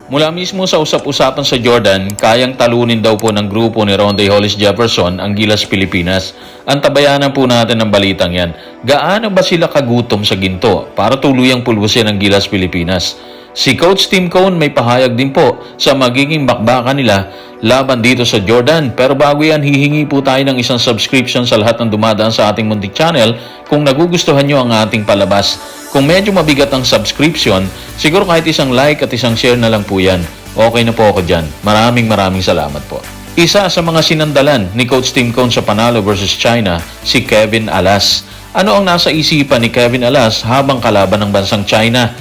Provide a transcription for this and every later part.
Mula mismo sa usap-usapan sa Jordan, kayang talunin daw po ng grupo ni Ronday Hollis Jefferson ang Gilas Pilipinas. Antabayanan po natin ang balitang yan. Gaano ba sila kagutom sa ginto para tuluyang pulbusin ang Gilas Pilipinas? Si Coach Tim Cone may pahayag din po sa magiging bakbakan nila laban dito sa Jordan. Pero bago yan, hihingi po tayo ng isang subscription sa lahat ng dumadaan sa ating muntik channel kung nagugustuhan nyo ang ating palabas. Kung medyo mabigat ang subscription, siguro kahit isang like at isang share na lang po yan. Okay na po ako dyan. Maraming salamat po. Isa sa mga sinandalan ni Coach Tim Cone sa panalo versus China, si Kevin Alas. Ano ang nasa isipan ni Kevin Alas habang kalaban ng bansang China?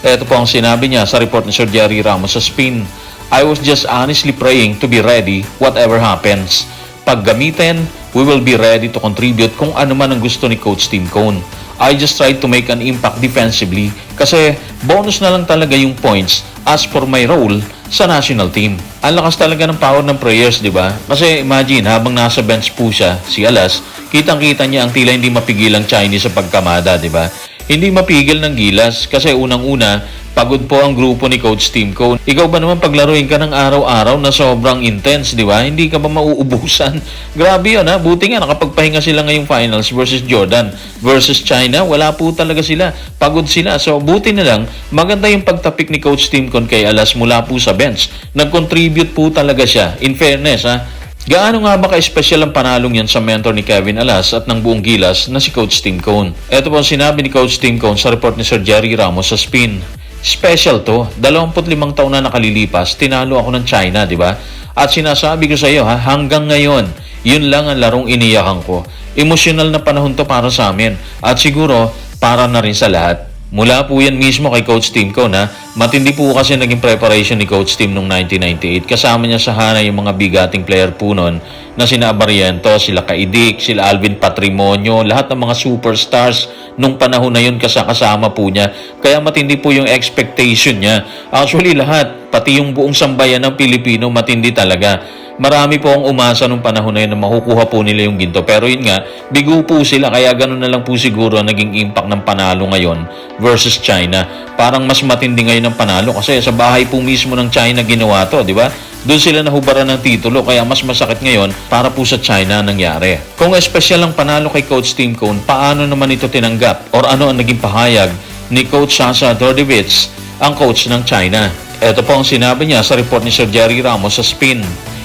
Ito po ang sinabi niya sa report ni Sir Jerry Ramos sa Spin. I was just honestly praying to be ready whatever happens. Pag gamitin, we will be ready to contribute kung ano man ang gusto ni Coach Tim Cone. I just tried to make an impact defensively kasi bonus na lang talaga yung points as for my role sa national team. Ang lakas talaga ng power ng prayers, di ba? Kasi imagine, habang nasa bench po siya, si Alas, kitang-kita niya ang tila hindi mapigil ang Chinese sa pagkamada, di ba? Hindi mapigil ng Gilas kasi unang-una, pagod po ang grupo ni Coach Tim Cone. Ikaw ba naman paglaruin ka ng araw-araw na sobrang intense, di ba? Hindi ka ba mauubusan? Grabe yun ha. Buti nga nakapagpahinga sila ngayong finals versus Jordan. Versus China, wala po talaga sila. Pagod sila. So buti na lang, maganda yung pagtapik ni Coach Tim Cone kay Alas mula po sa bench. Nag-contribute po talaga siya. In fairness ha. Gaano nga ba ka-espesyal ang panalong yan sa mentor ni Kevin Alas at ng buong Gilas na si Coach Tim Cone? Ito po ang sinabi ni Coach Tim Cone sa report ni Sir Jerry Ramos sa Spin. Special to. 25 taon na nakalilipas, tinalo ako ng China, di ba? At sinasabi ko sa iyo, ha, hanggang ngayon, yun lang ang larong iniyakan ko. Emosyonal na panahon to para sa amin. At siguro, para na rin sa lahat. Mula po yan mismo kay Coach Tim Cone na matindi po kasi naging preparation ni Coach Tim noong 1998. Kasama niya sa hana yung mga bigating player po noon na sina Abariento, sila Kaidik, sila Alvin Patrimonio, lahat ng mga superstars nung panahon na yun kasama po niya. Kaya matindi po yung expectation niya. Actually lahat, pati yung buong sambayan ng Pilipino, matindi talaga. Marami po ang umasa nung panahon na yun na makukuha po nila yung ginto. Pero yun nga, bigo po sila. Kaya ganun na lang po siguro ang naging impact ng panalo ngayon versus China. Parang mas matindi ngayon ang panalo kasi sa bahay po mismo ng China ginawa to, di ba? Doon sila nahubaran ng titulo kaya mas masakit ngayon para po sa China nangyari. Kung espesyal ang panalo kay Coach Tim Cone, paano naman ito tinanggap? Or ano ang naging pahayag ni Coach Sasha Dordovich, ang coach ng China? Ito po ang sinabi niya sa report ni Sir Jerry Ramos sa Spin.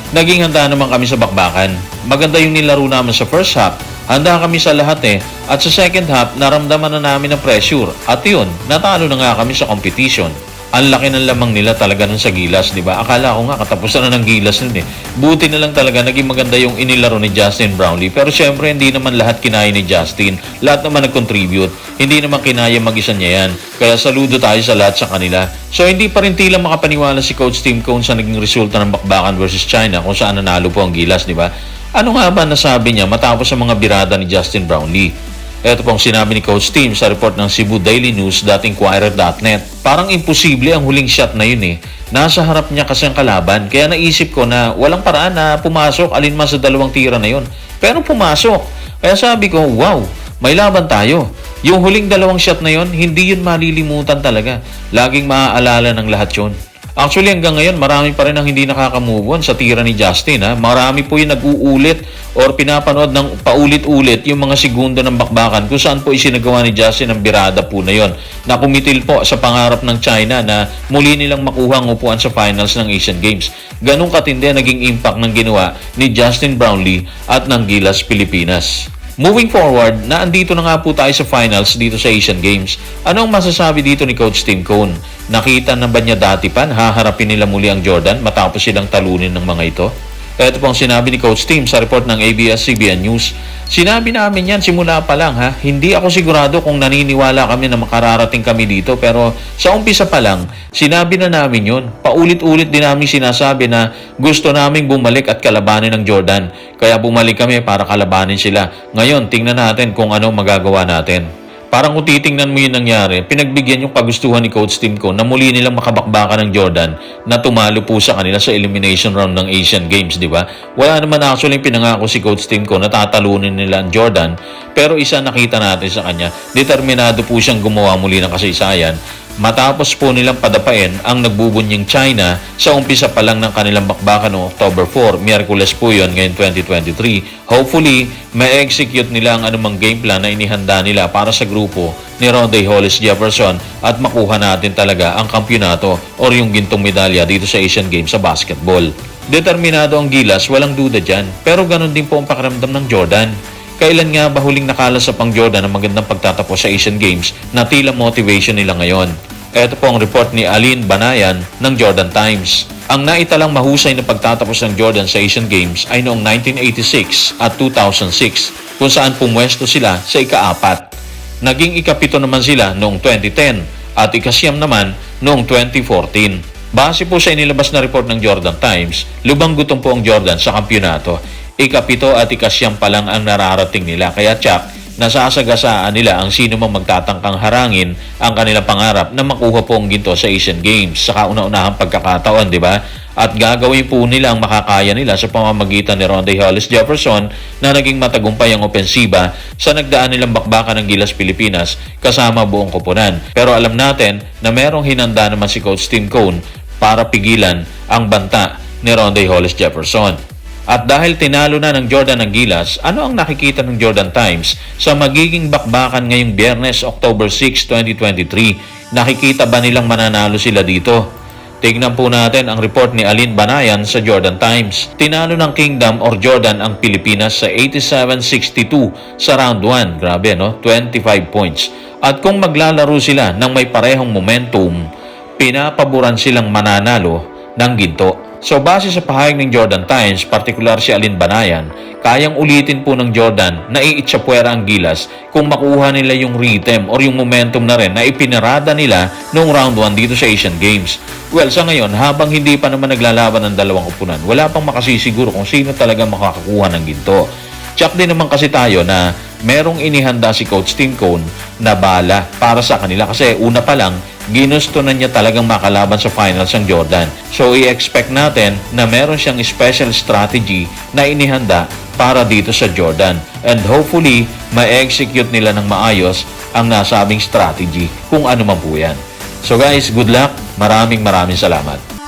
Naging handa naman kami sa bakbakan. Maganda yung nilaro namin sa first half. Handa kami sa lahat At sa second half, naramdaman na namin ang pressure. At yun, natalo na nga kami sa competition. Ang laki ng lamang nila talaga nun sa Gilas, di ba? Akala ko nga katapusan na ng Gilas nun Buti na lang talaga naging maganda yung inilaro ni Justin Brownlee. Pero syempre hindi naman lahat kinaya ni Justin. Lahat naman nag-contribute. Hindi naman kinaya mag-isa niya yan. Kaya saludo tayo sa lahat sa kanila. So hindi pa rin tila makapaniwala si Coach Tim Cone sa naging resulta ng bakbakan versus China kung saan nanalo po ang Gilas, di ba? Ano nga ba nasabi niya matapos sa mga birada ni Justin Brownlee? Ito pong sinabi ni Coach Tim sa report ng Cebu Daily News, datinginquirer.net. Parang imposible ang huling shot na yun Nasa harap niya kasi ang kalaban. Kaya naisip ko na walang paraan na pumasok alinman sa dalawang tira na yun. Pero pumasok. Kaya sabi ko, wow, may laban tayo. Yung huling dalawang shot na yun, hindi yun malilimutan talaga. Laging maaalala ng lahat yun. Actually, hanggang ngayon, marami pa rin ang hindi nakaka-move on sa tira ni Justin. Marami po yung nag-uulit or pinapanood ng paulit-ulit yung mga segundo ng bakbakan kung saan po isinagawa ni Justin ang birada po na yon na kumitil po sa pangarap ng China na muli nilang makuha ang upuan sa finals ng Asian Games. Ganong katindi naging impact ng ginawa ni Justin Brownlee at ng Gilas Pilipinas. Moving forward, naandito na nga po tayo sa finals dito sa Asian Games. Anong masasabi dito ni Coach Tim Cone? Nakita na ba niya dati pa haharapin nila muli ang Jordan matapos silang talunin ng mga ito? Ito pong sinabi ni Coach Tim sa report ng ABS-CBN News. Sinabi namin yan simula pa lang Hindi ako sigurado kung naniniwala kami na makararating kami dito pero sa umpisa pa lang, sinabi na namin yun. Paulit-ulit din namin sinasabi na gusto naming bumalik at kalabanin ng Jordan. Kaya bumalik kami para kalabanin sila. Ngayon, tingnan natin kung ano magagawa natin. Parang kung titingnan mo yung nangyari, pinagbigyan yung kagustuhan ni Coach Tim Cone na muli nilang makabakbakan ng Jordan na tumalo po sa kanila sa elimination round ng Asian Games, di ba? Wala naman actually pinangako si Coach Tim Cone na tatalunin nila ang Jordan, pero isa nakita natin sa kanya, determinado po siyang gumawa muli ng kasaysayan matapos po nilang padapain ang nagbubunying China sa umpisa pa lang ng kanilang bakbakan noong October 4. Miyerkules po yun ngayon 2023. Hopefully, ma-execute nila ang anumang game plan na inihanda nila para sa grupo ni Ronday Hollis Jefferson at makuha natin talaga ang kampyonato o yung gintong medalya dito sa Asian Games sa basketball. Determinado ang Gilas, walang duda dyan. Pero ganun din po ang pakiramdam ng Jordan. Kailan nga ba huling nakala sa pang Jordan ang magandang pagtatapos sa Asian Games na tila motivation nila ngayon? Ito po ang report ni Aline Banayan ng Jordan Times. Ang naitalang mahusay na pagtatapos ng Jordan sa Asian Games ay noong 1986 at 2006 kung saan pumwesto sila sa ika-4. Naging ika-7 naman sila noong 2010 at ika-9 naman noong 2014. Base po sa inilabas na report ng Jordan Times, lubang gutom po ang Jordan sa kampyonato. Ika-7 at ika-9 pa lang ang nararating nila. Kaya tsak, nasasagasaan nila ang sino mang magtatangkang harangin ang kanilang pangarap na makuha po ang ginto sa Asian Games sa kauna-unahang pagkakataon, di ba? At gagawin po nila ang makakaya nila sa pamamagitan ni Ronday Hollis Jefferson na naging matagumpay ang opensiba sa nagdaan nilang bakbakan ng Gilas Pilipinas kasama buong koponan. Pero alam natin na merong hinanda naman si Coach Tim Cone para pigilan ang banta ni Ronday Hollis Jefferson. At dahil tinalo na ng Jordan ang Gilas, ano ang nakikita ng Jordan Times sa magiging bakbakan ngayong Biyernes, October 6, 2023? Nakikita ba nilang mananalo sila dito? Tignan po natin ang report ni Aline Banayan sa Jordan Times. Tinalo ng Kingdom or Jordan ang Pilipinas sa 87-62 sa round 1. Grabe, no? 25 points. At kung maglalaro sila ng may parehong momentum, pinapaboran silang mananalo ng ginto. So base sa pahayag ng Jordan Times, partikular si Aline Banayan, kayang ulitin po ng Jordan na iitsapwera ang Gilas kung makuha nila yung rhythm or yung momentum na rin na ipinarada nila noong round 1 dito sa Asian Games. Well, sa ngayon, habang hindi pa naman naglalaban ng dalawang upunan, wala pang makasisiguro kung sino talaga makakakuha ng ginto. Tsak din naman kasi tayo na merong inihanda si Coach Tim Cone na bala para sa kanila kasi una pa lang, ginusto na niya talagang makalaban sa finals ang Jordan. So, i-expect natin na meron siyang special strategy na inihanda para dito sa Jordan. And hopefully, ma-execute nila ng maayos ang nasabing strategy kung ano man po yan. So guys, good luck. Maraming salamat.